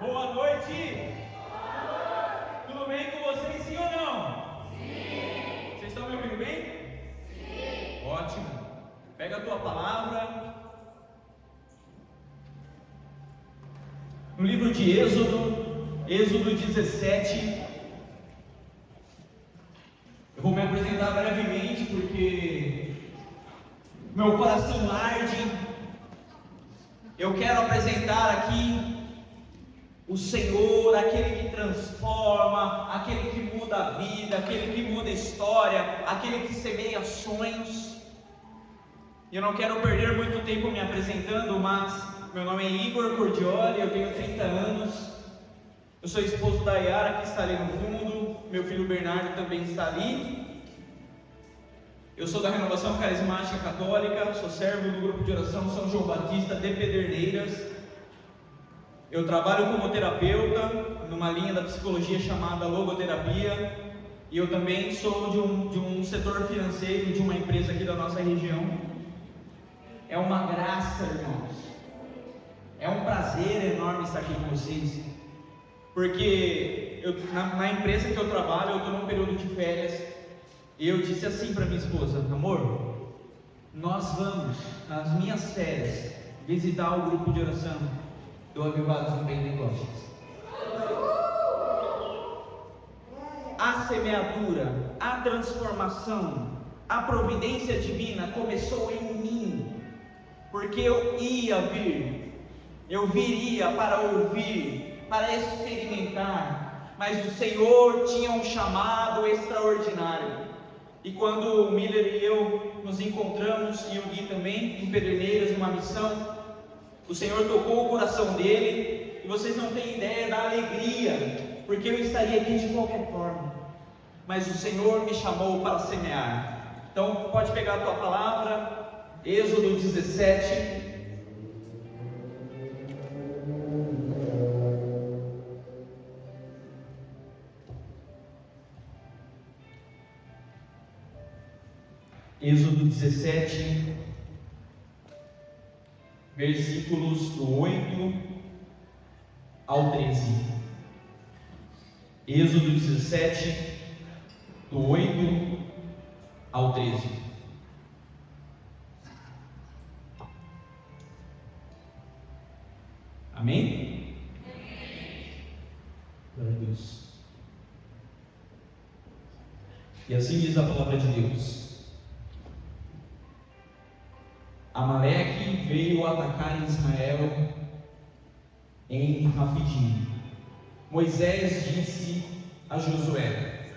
Boa noite! Tudo bem com vocês, sim ou não? Sim! Vocês estão me ouvindo bem? Sim! Ótimo! Pega a tua palavra. No livro de Êxodo 17. Eu vou me apresentar brevemente porque meu coração arde. Eu quero apresentar aqui o Senhor, aquele que transforma, aquele que muda a vida, aquele que muda a história, aquele que semeia sonhos. Eu não quero perder muito tempo me apresentando, mas meu nome é Igor Cordioli, eu tenho 30 anos. Eu sou esposo da Yara, que está ali no fundo. Meu filho Bernardo também está ali. Eu sou da Renovação Carismática Católica, sou servo do grupo de oração São João Batista de Pederneiras. Eu trabalho como terapeuta numa linha da psicologia chamada logoterapia, e eu também sou de um setor financeiro de uma empresa aqui da nossa região. É uma graça, irmãos, é um prazer enorme estar aqui com vocês, porque na empresa que eu trabalho, eu estou num período de férias, e eu disse assim para minha esposa: amor, nós vamos, nas minhas férias, visitar o grupo de oração do Avivados no Pentecostes. A semeadura, a transformação, a providência divina começou em mim, porque eu viria para ouvir, para experimentar, mas o Senhor tinha um chamado extraordinário. E quando o Miller e eu nos encontramos, e o Gui também, em Pederneiras, numa missão, o Senhor tocou o coração dele, e vocês não têm ideia da alegria, porque eu estaria aqui de qualquer forma, mas o Senhor me chamou para semear. Então pode pegar a tua palavra, Êxodo 17. Êxodo 17, versículos do 8 ao 13. Êxodo 17, do 8 ao 13. Amém? Glória a Deus. E assim diz a palavra de Deus: Amaleque veio atacar Israel em Rafidim. Moisés disse a Josué: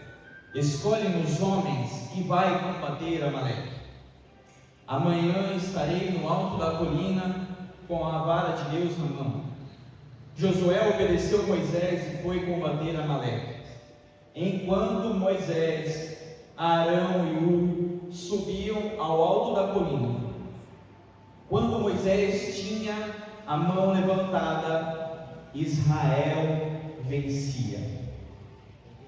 escolhe-nos homens e vai combater Amaleque. Amanhã estarei no alto da colina com a vara de Deus na mão. Josué obedeceu Moisés e foi combater Amaleque. Enquanto Moisés, Arão e Hur subiam ao alto da colina, quando Moisés tinha a mão levantada, Israel vencia.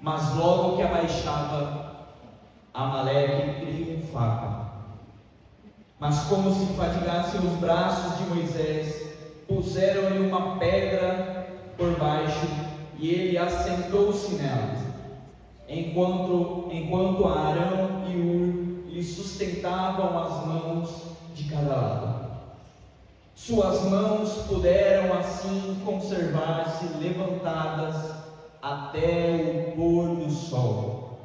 Mas logo que abaixava, Amaleque triunfava. Mas como se fadigassem os braços de Moisés, puseram-lhe uma pedra por baixo, e ele assentou-se nela, enquanto Arão e Hur lhe sustentavam as mãos de cada lado. Suas mãos puderam assim conservar-se levantadas até o pôr do sol.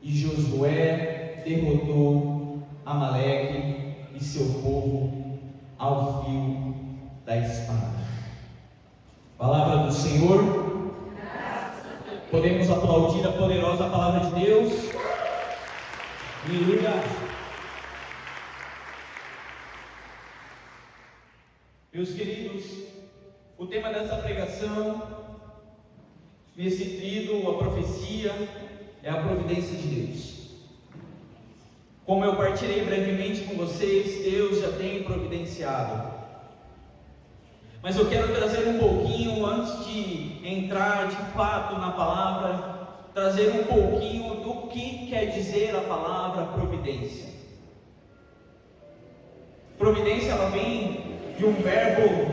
E Josué derrotou Amaleque e seu povo ao fio da espada. Palavra do Senhor. Podemos aplaudir a poderosa palavra de Deus. Aleluia. Meus queridos, o tema dessa pregação, nesse tríduo, a profecia, é a providência de Deus. Como eu partilhei brevemente com vocês, Deus já tem providenciado. Mas eu quero trazer um pouquinho, antes de entrar de fato na palavra, trazer um pouquinho do que quer dizer a palavra providência. Providência, ela vem de um verbo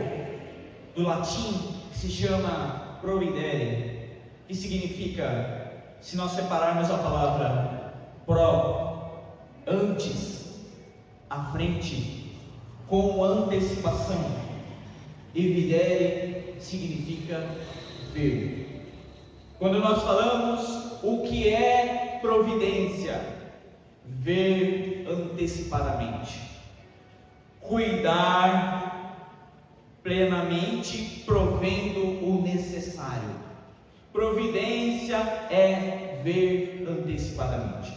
do latim que se chama providere, que significa, se nós separarmos a palavra pro, antes, à frente, com antecipação, e videre significa ver. Quando nós falamos o que é providência, ver antecipadamente, cuidar plenamente, provendo o necessário. Providência é ver antecipadamente.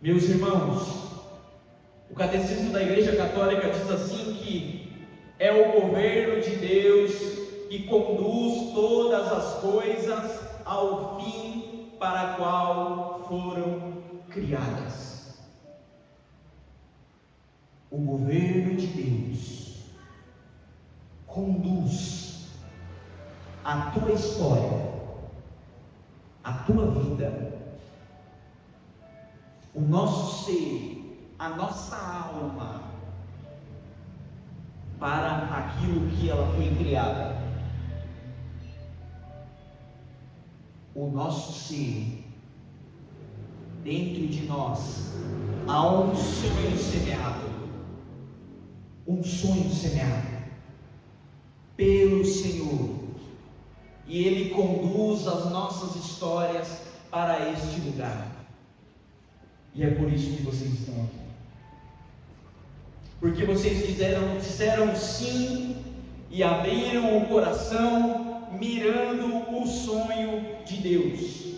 Meus irmãos, o Catecismo da Igreja Católica diz assim que é o governo de Deus que conduz todas as coisas ao fim para qual foram criadas. O governo de Deus conduz a tua história, a tua vida, o nosso ser, a nossa alma, para aquilo que ela foi criada. O nosso ser, dentro de nós, há um sonho semeado, pelo Senhor, e Ele conduz as nossas histórias para este lugar, e é por isso que vocês estão aqui. Porque vocês disseram sim e abriram o coração mirando o sonho de Deus.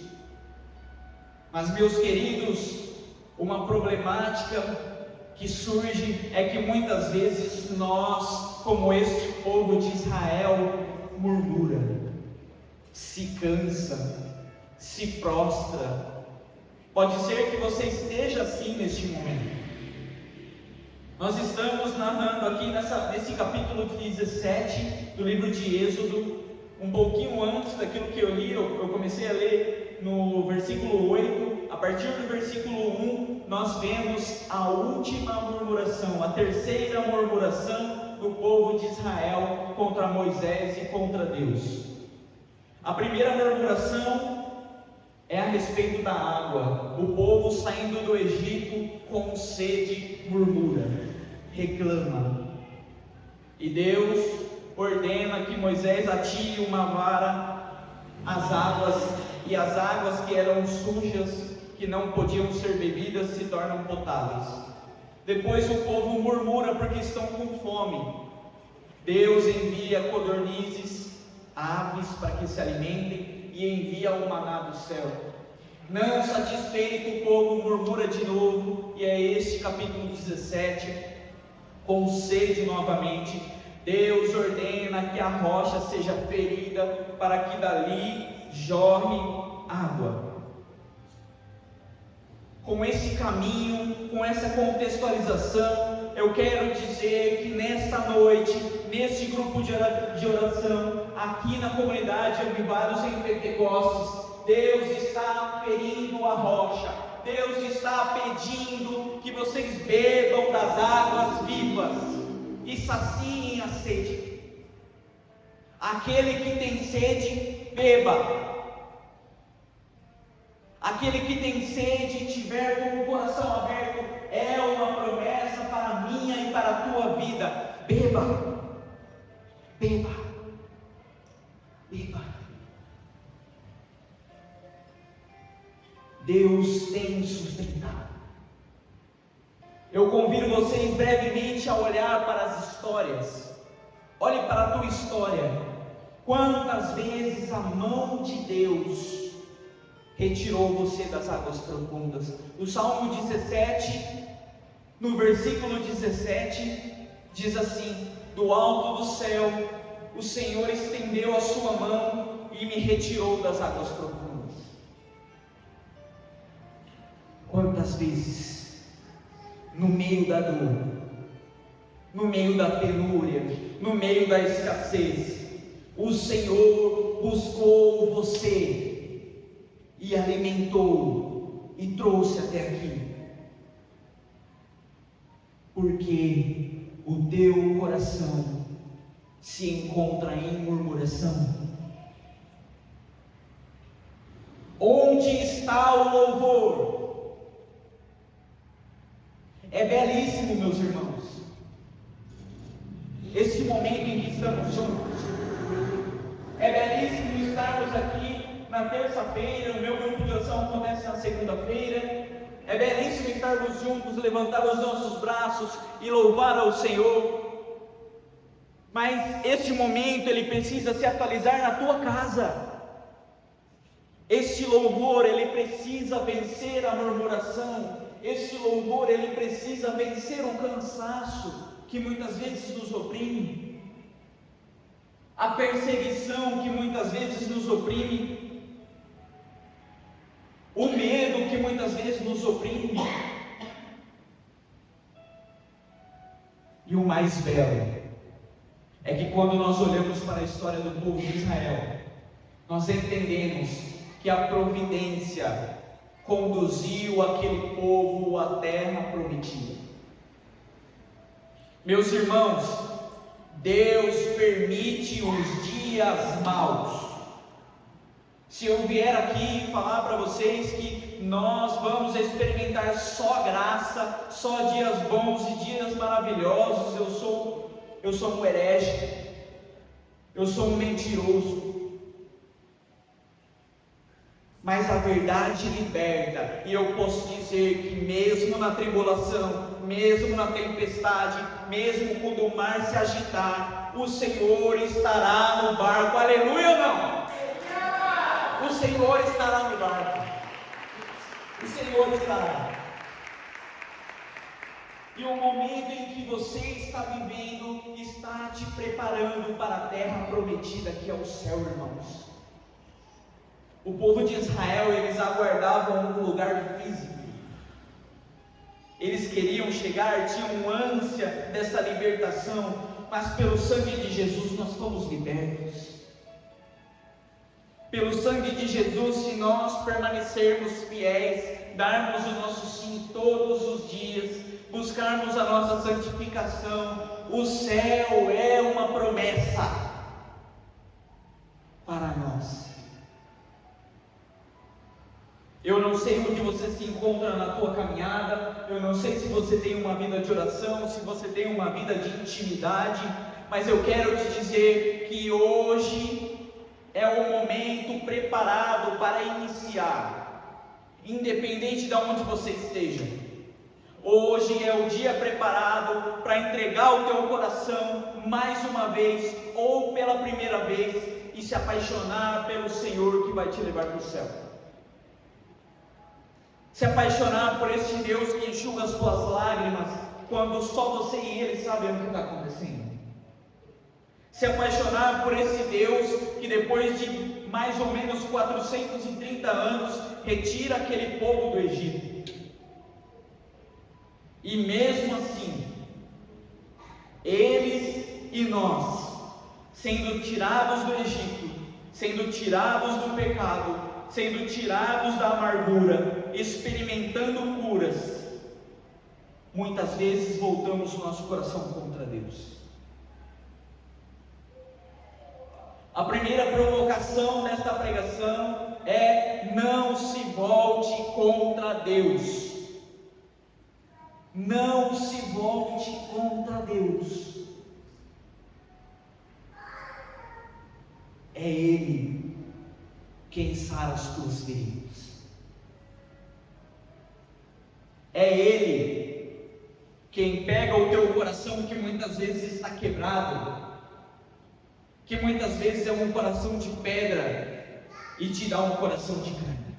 Mas, meus queridos, uma problemática que surge é que muitas vezes nós, como este povo de Israel, murmura, se cansa, se prostra. Pode ser que você esteja assim neste momento. Nós estamos narrando aqui nesse capítulo 17 do livro de Êxodo, um pouquinho antes daquilo que eu li. Eu comecei a ler no versículo 8, a partir do versículo 1, nós vemos a última murmuração, a terceira murmuração do povo de Israel contra Moisés e contra Deus. A primeira murmuração é a respeito da água. O povo saindo do Egito com sede murmura, reclama, e Deus ordena que Moisés atire uma vara às águas, e as águas que eram sujas, que não podiam ser bebidas, se tornam potáveis. Depois o povo murmura porque estão com fome. Deus envia codornizes, aves para que se alimentem, e envia o maná do céu. Não satisfeito, o povo murmura de novo, e é este capítulo 17, com sede novamente. Deus ordena que a rocha seja ferida para que dali jorre água. Com esse caminho, com essa contextualização, eu quero dizer que nesta noite, neste grupo de oração, aqui na comunidade Avivados em Pentecostes, Deus está ferindo a rocha. Deus está pedindo que vocês bebam das águas vivas e saciem a sede. Aquele que tem sede, beba. Aquele que tem sede e tiver com o coração aberto, é uma promessa para a minha e para a tua vida. Beba, beba, beba. Deus tem sustentado. Eu convido vocês brevemente a olhar para as histórias. Olhe para a tua história. Quantas vezes a mão de Deus retirou você das águas profundas? No Salmo 17, no versículo 17, diz assim: do alto do céu, o Senhor estendeu a sua mão e me retirou das águas profundas. Quantas vezes, no meio da dor, no meio da penúria, no meio da escassez, o Senhor buscou você e alimentou e trouxe até aqui, porque o teu coração se encontra em murmuração? Onde está o louvor? É belíssimo, meus irmãos, este momento em que estamos juntos. É belíssimo estarmos aqui na terça-feira. O meu grupo de oração acontece na segunda-feira. É belíssimo estarmos juntos, levantar os nossos braços e louvar ao Senhor. Mas este momento ele precisa se atualizar na tua casa. Este louvor ele precisa vencer a murmuração. Este louvor ele precisa vencer o cansaço que muitas vezes nos oprime, a perseguição que muitas vezes nos oprime, o medo que muitas vezes nos oprime. E o mais belo é que quando nós olhamos para a história do povo de Israel, nós entendemos que a providência conduziu aquele povo à terra prometida. Meus irmãos, Deus permite os dias maus. Se eu vier aqui falar para vocês que nós vamos experimentar só graça, só dias bons e dias maravilhosos, eu sou um herege, eu sou um mentiroso. Mas a verdade liberta, e eu posso dizer que mesmo na tribulação, mesmo na tempestade, mesmo quando o mar se agitar, o Senhor estará no barco. Aleluia ou não? O Senhor estará no barco. O Senhor estará. E o momento em que você está vivendo está te preparando para a terra prometida, que é o céu, irmãos. O povo de Israel, eles aguardavam um lugar físico. Eles queriam chegar, tinham ânsia dessa libertação, mas pelo sangue de Jesus nós fomos libertos. Pelo sangue de Jesus, se nós permanecermos fiéis, darmos o nosso sim todos os dias, buscarmos a nossa santificação, o céu é uma promessa para nós. Eu não sei onde você se encontra na tua caminhada, eu não sei se você tem uma vida de oração, se você tem uma vida de intimidade, mas eu quero te dizer que hoje é o momento preparado para iniciar, independente de onde você esteja. Hoje é o dia preparado para entregar o teu coração mais uma vez, ou pela primeira vez, e se apaixonar pelo Senhor que vai te levar para o céu. Se apaixonar por este Deus que enxuga as tuas lágrimas, quando só você e Ele sabem o que está acontecendo. Se apaixonar por esse Deus que depois de mais ou menos 430 anos, retira aquele povo do Egito. E mesmo assim, eles e nós, sendo tirados do Egito, sendo tirados do pecado, sendo tirados da amargura, experimentando curas, muitas vezes voltamos o nosso coração contra Deus. A primeira provocação nesta pregação é: não se volte contra Deus. Não se volte contra Deus. É Ele quem sara as tuas feridas. É Ele quem pega o teu coração que muitas vezes está quebrado, que muitas vezes é um coração de pedra, e te dá um coração de carne.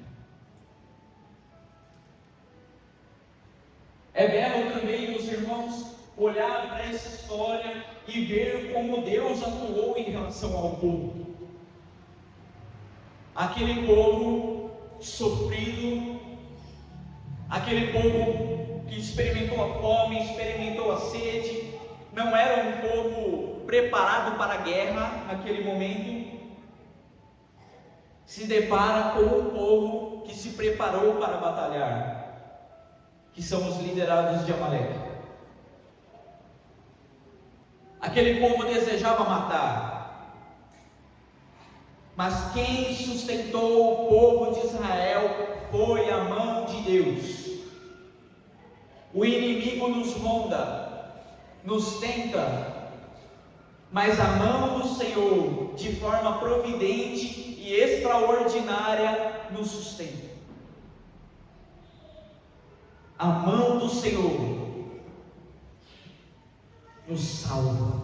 É belo também, meus irmãos, olhar para essa história e ver como Deus atuou em relação ao povo. Aquele povo sofrido, aquele povo que experimentou a fome, experimentou a sede, não era um povo preparado para a guerra naquele momento, se depara com um povo que se preparou para batalhar, que são os liderados de Amaleque. Aquele povo desejava matar. Mas quem sustentou o povo de Israel foi a mão de Deus. O inimigo nos ronda, nos tenta, mas a mão do Senhor, de forma providente e extraordinária, nos sustenta. A mão do Senhor nos salva.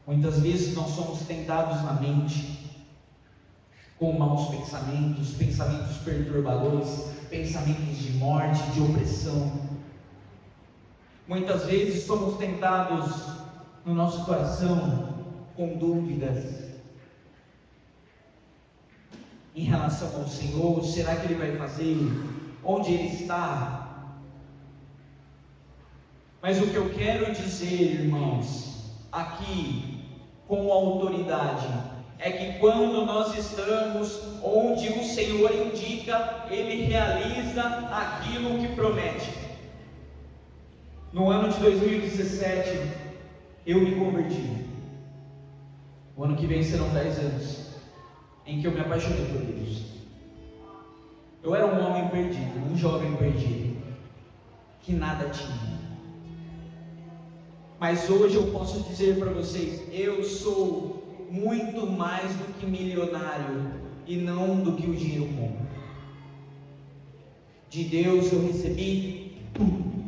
Muitas vezes nós somos tentados na mente com maus pensamentos, pensamentos perturbadores, pensamentos de morte, de opressão. Muitas vezes somos tentados no nosso coração com dúvidas em relação ao Senhor. Será que Ele vai fazer? Onde Ele está? Mas o que eu quero dizer, irmãos, aqui com autoridade, é que quando nós estamos onde o Senhor indica, Ele realiza aquilo que promete. No ano de 2017, eu me converti. O ano que vem serão 10 anos em que eu me apaixonei por Deus. Eu era um homem perdido, um jovem perdido, que nada tinha. Mas hoje eu posso dizer para vocês, eu sou muito mais do que milionário e não do que o dinheiro compra. De Deus eu recebi tudo.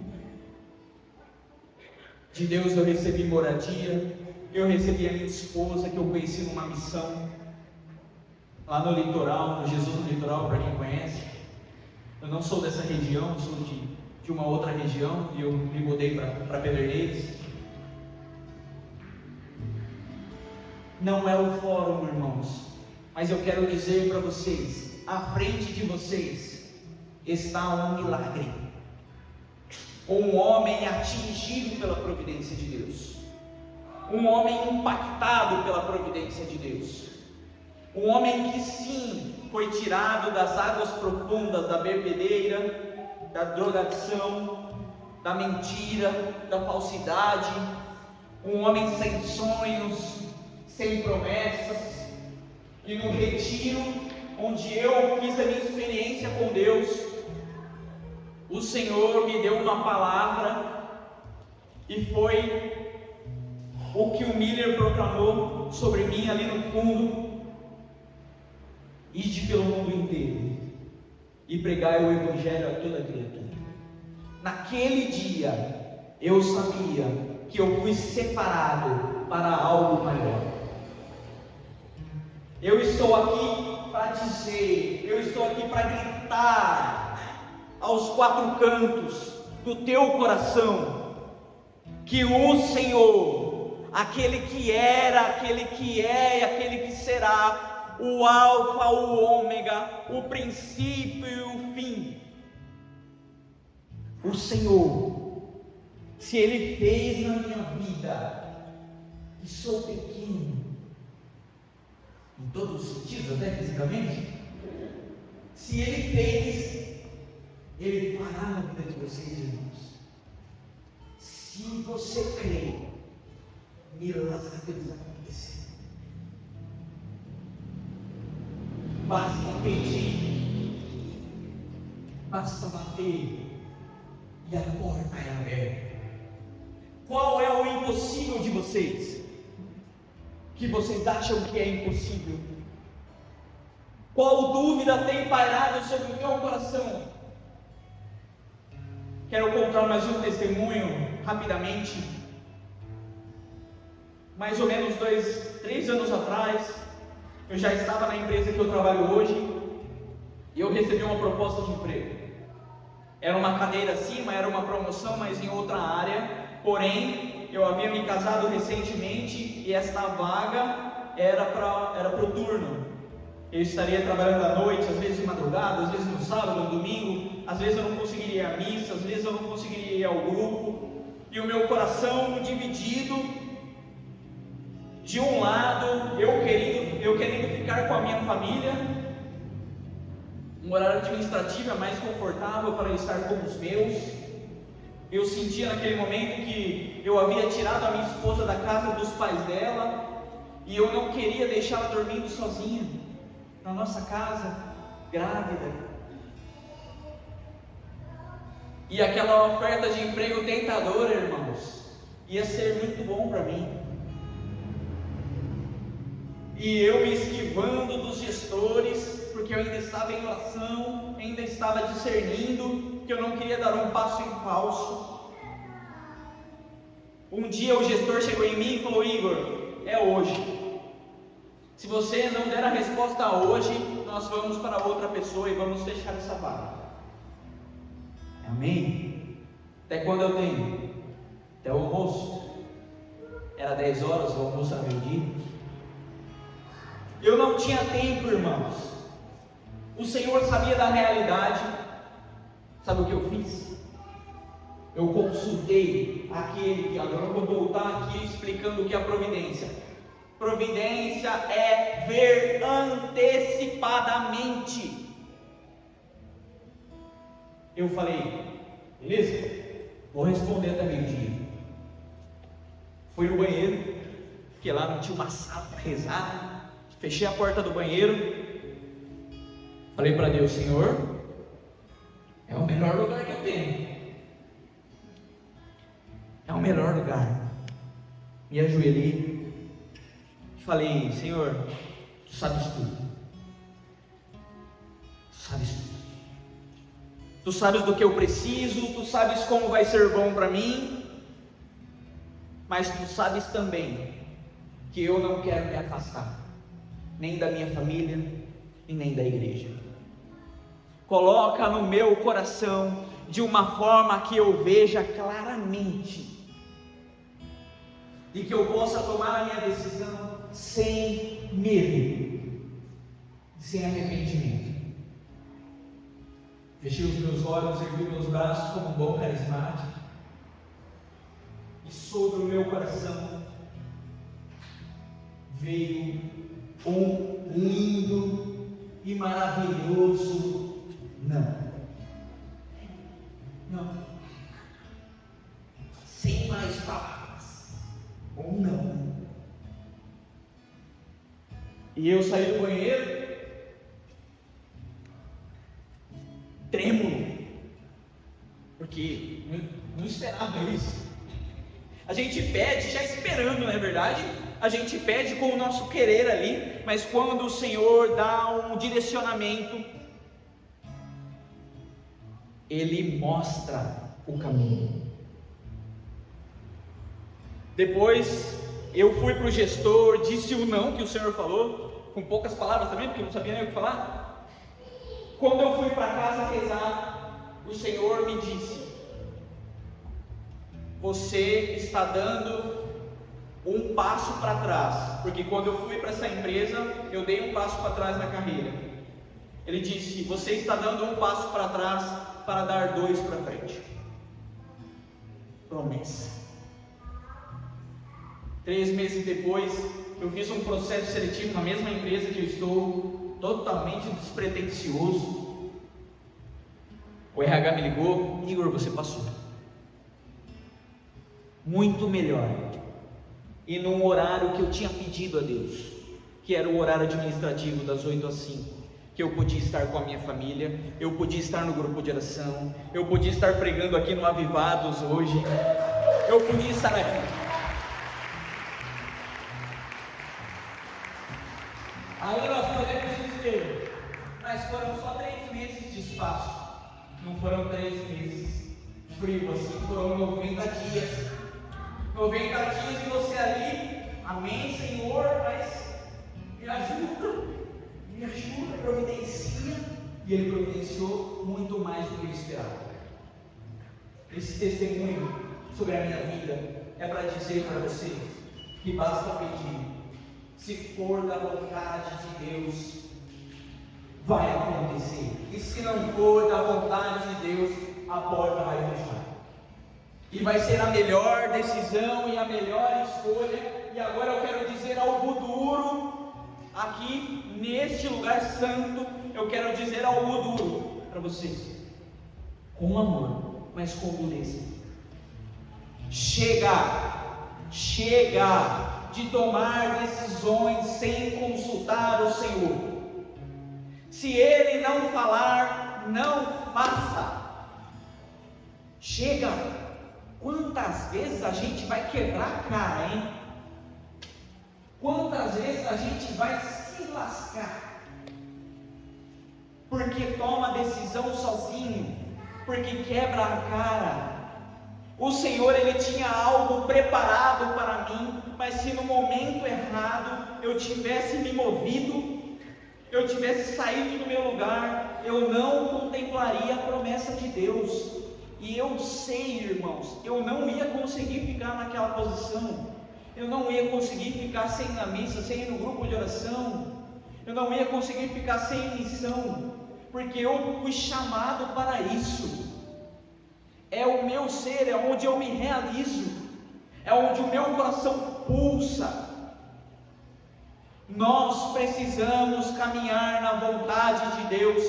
De Deus eu recebi moradia, eu recebi a minha esposa, que eu conheci numa missão lá no litoral, no Jesus no Litoral, para quem conhece. Eu não sou dessa região, sou de uma outra região, e eu me mudei para Pederneiras. Não é o fórum, irmãos, mas eu quero dizer para vocês, à frente de vocês está um milagre, um homem atingido pela providência de Deus, um homem impactado pela providência de Deus, um homem que sim, foi tirado das águas profundas da bebedeira, da drogadição, da mentira, da falsidade, um homem sem sonhos, sem promessas, e no retiro, onde eu fiz a minha experiência com Deus, o Senhor me deu uma palavra, e foi o que o Miller proclamou sobre mim ali no fundo: ide pelo mundo inteiro, e pregai o Evangelho a toda criatura. Naquele dia, eu sabia que eu fui separado para algo maior. Eu estou aqui para dizer, eu estou aqui para gritar aos quatro cantos do teu coração, que o Senhor, aquele que era, aquele que é e aquele que será, o Alfa, o Ômega, o princípio e o fim, o Senhor, se Ele fez na minha vida, e sou pequeno, em todos os sentidos, até fisicamente, se Ele fez, Ele fará na vida de vocês, irmãos. Se você crê, milagres acontecerão. Basta pedir, basta bater, e a porta é aberta. Qual é o impossível de vocês? Que vocês acham que é impossível? Qual dúvida tem pairado sobre o teu coração? Quero contar mais um testemunho rapidamente. Mais ou menos 3 anos atrás, eu já estava na empresa que eu trabalho hoje, e eu recebi uma proposta de emprego. Era uma cadeira acima, era uma promoção, mas em outra área. Porém, eu havia me casado recentemente e esta vaga era para o turno. Eu estaria trabalhando à noite, às vezes de madrugada, às vezes no sábado, no domingo. Às vezes eu não conseguiria ir à missa, às vezes eu não conseguiria ir ao grupo. E o meu coração dividido. De um lado, eu querendo ficar com a minha família, um horário administrativo é mais confortável para estar com os meus. Eu sentia naquele momento que eu havia tirado a minha esposa da casa dos pais dela, e eu não queria deixá-la dormindo sozinha na nossa casa, grávida. E aquela oferta de emprego tentadora, irmãos, ia ser muito bom para mim. E eu me esquivando dos gestores, porque eu ainda estava em oração, ainda estava discernindo que eu não queria dar um passo em falso. Um dia o gestor chegou em mim e falou: Igor, é hoje. Se você não der a resposta hoje, nós vamos para outra pessoa e vamos fechar essa vaga. Amém? Até quando eu tenho? Até o almoço. Era 10 horas, o almoço era meio-dia. Eu não tinha tempo, irmãos. O Senhor sabia da realidade. Sabe o que eu fiz? Eu consultei aquele que, agora eu vou voltar aqui explicando o que é a providência. Providência é ver antecipadamente. Eu falei: beleza, vou responder até meio-dia. Fui no banheiro, porque lá não tinha uma sala para rezar. Fechei a porta do banheiro. Falei para Deus: Senhor, é o melhor lugar que eu tenho. É o melhor lugar. Me ajoelhei e falei: Senhor, Tu sabes tudo. Tu sabes tudo. Tu sabes do que eu preciso. Tu sabes como vai ser bom para mim. Mas Tu sabes também que eu não quero me afastar, nem da minha família e nem da igreja. Coloca no meu coração de uma forma que eu veja claramente e que eu possa tomar a minha decisão sem medo, sem arrependimento. Fechei os meus olhos, ergui meus braços como um bom carismático, e sobre o meu coração veio um lindo e maravilhoso não, sem mais palavras, não. E eu saí do banheiro trêmulo, porque não esperava isso. A gente pede já esperando, não é verdade? A gente pede com o nosso querer ali, mas quando o Senhor dá um direcionamento, Ele mostra o caminho. Depois eu fui para o gestor, disse o não que o Senhor falou, com poucas palavras também, porque eu não sabia nem o que falar. Quando eu fui para casa rezar, o Senhor me disse: você está dando um passo para trás, porque quando eu fui para essa empresa, eu dei um passo para trás na carreira. Ele disse: você está dando um passo para trás para dar 2 para frente. Promessa. 3 meses depois, eu fiz um processo seletivo na mesma empresa que eu estou, totalmente despretensioso. O RH me ligou: Igor, você passou. Muito melhor. E num horário que eu tinha pedido a Deus, que era o horário administrativo das 8 às 5, que eu podia estar com a minha família, eu podia estar no grupo de oração, eu podia estar pregando aqui no Avivados hoje, eu podia estar aqui. Aí nós podemos dizer: mas foram só 3 meses de espaço, não foram 3 meses frio assim, foram 90 dias. 90 dias e você ali, amém, Senhor, mas me ajuda, providencia. E Ele providenciou muito mais do que eu esperava. Esse testemunho sobre a minha vida é para dizer para vocês que basta pedir. Se for da vontade de Deus, vai acontecer. E se não for da vontade de Deus, a porta vai fechar. E vai ser a melhor decisão e a melhor escolha. E agora eu quero dizer algo duro, aqui neste lugar santo, eu quero dizer algo duro para vocês, com amor, mas com dureza. Chega de tomar decisões sem consultar o Senhor. Se Ele não falar, não faça. Chega. Quantas vezes a gente vai quebrar a cara, hein? Quantas vezes a gente vai se lascar? Porque toma decisão sozinho, porque quebra a cara. O Senhor, Ele tinha algo preparado para mim, mas se no momento errado eu tivesse me movido, eu tivesse saído do meu lugar, eu não contemplaria a promessa de Deus. E eu sei, irmãos, eu não ia conseguir ficar naquela posição, eu não ia conseguir ficar sem ir na missa, sem ir no grupo de oração, eu não ia conseguir ficar sem missão, porque eu fui chamado para isso. É o meu ser, é onde eu me realizo, é onde o meu coração pulsa. Nós precisamos caminhar na vontade de Deus,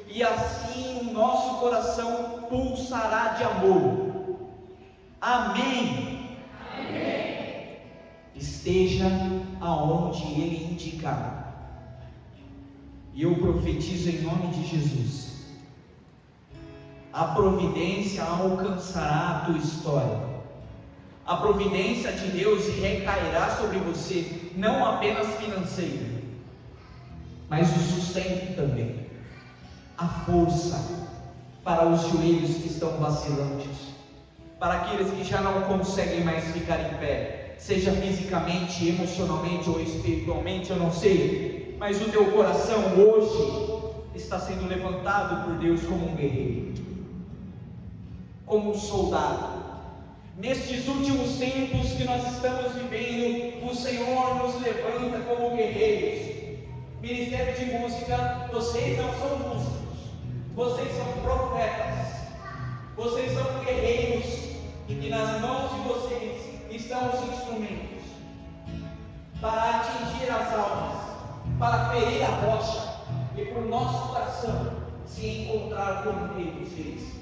e assim o nosso coração pulsará de amor. Amém? Amém. Esteja aonde Ele indicar. E eu profetizo em nome de Jesus: a providência alcançará a tua história. A providência de Deus recairá sobre você, não apenas financeira, mas o sustento também, a força para os joelhos que estão vacilantes, para aqueles que já não conseguem mais ficar em pé, seja fisicamente, emocionalmente ou espiritualmente, eu não sei, mas o teu coração hoje está sendo levantado por Deus como um guerreiro, como um soldado. Nestes últimos tempos que nós estamos vivendo, o Senhor nos levanta como guerreiros. Ministério de música, vocês não são músicos, vocês são profetas, vocês são guerreiros, e nas mãos de vocês estão os instrumentos para atingir as almas, para ferir a rocha, e para o nosso coração se encontrar com Deus.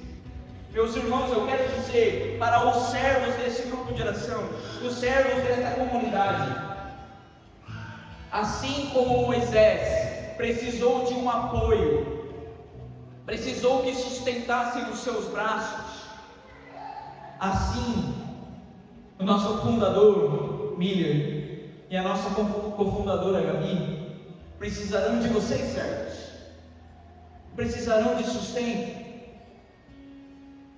Meus irmãos, eu quero dizer para os servos desse grupo de oração, os servos desta comunidade, assim como Moisés precisou de um apoio, precisou que sustentassem os seus braços, assim o nosso fundador Miller e a nossa cofundadora Gabi precisarão de vocês, servos, precisarão de sustento.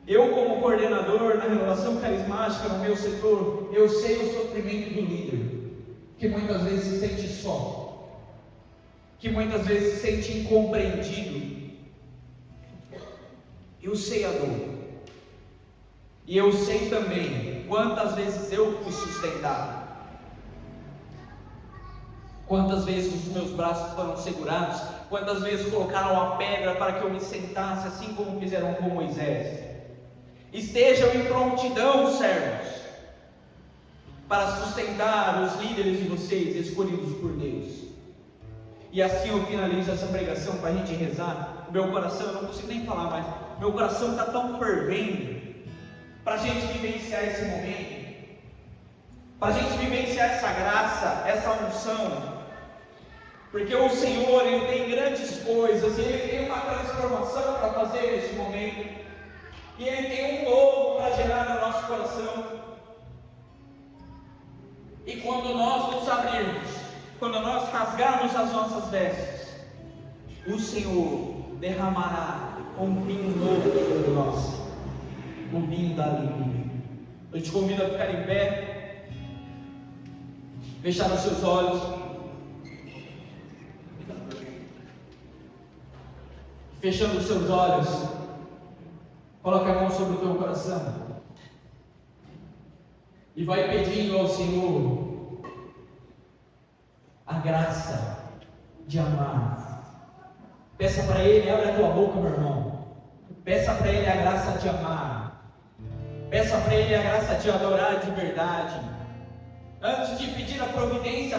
Eu, como coordenador na renovação carismática no meu setor, eu sei o sofrimento do líder, que muitas vezes se sente só, que muitas vezes se sente incompreendido. Eu sei a dor, e eu sei também quantas vezes eu fui sustentado, quantas vezes os meus braços foram segurados, quantas vezes colocaram a pedra para que eu me sentasse, assim como fizeram com Moisés. Estejam em prontidão, servos, para sustentar os líderes de vocês, escolhidos por Deus. E assim eu finalizo essa pregação para a gente rezar. O meu coração, eu não consigo nem falar mais, meu coração está tão fervendo para a gente vivenciar esse momento, para a gente vivenciar essa graça, essa unção, porque o Senhor, Ele tem grandes coisas, Ele tem uma transformação para fazer nesse momento, e Ele tem um novo para gerar no nosso coração. E quando nós nos abrirmos, quando nós rasgarmos as nossas vestes, o Senhor derramará um vinho novo sobre nós, o vinho da alegria. Eu te convido a ficar em pé, fechar os seus olhos, fechando os seus olhos, coloque a mão sobre o teu coração e vai pedindo ao Senhor a graça de amar. Peça para Ele, abre a tua boca, meu irmão. Peça para Ele a graça de amar. Peça para Ele a graça de adorar de verdade. Antes de pedir a providência,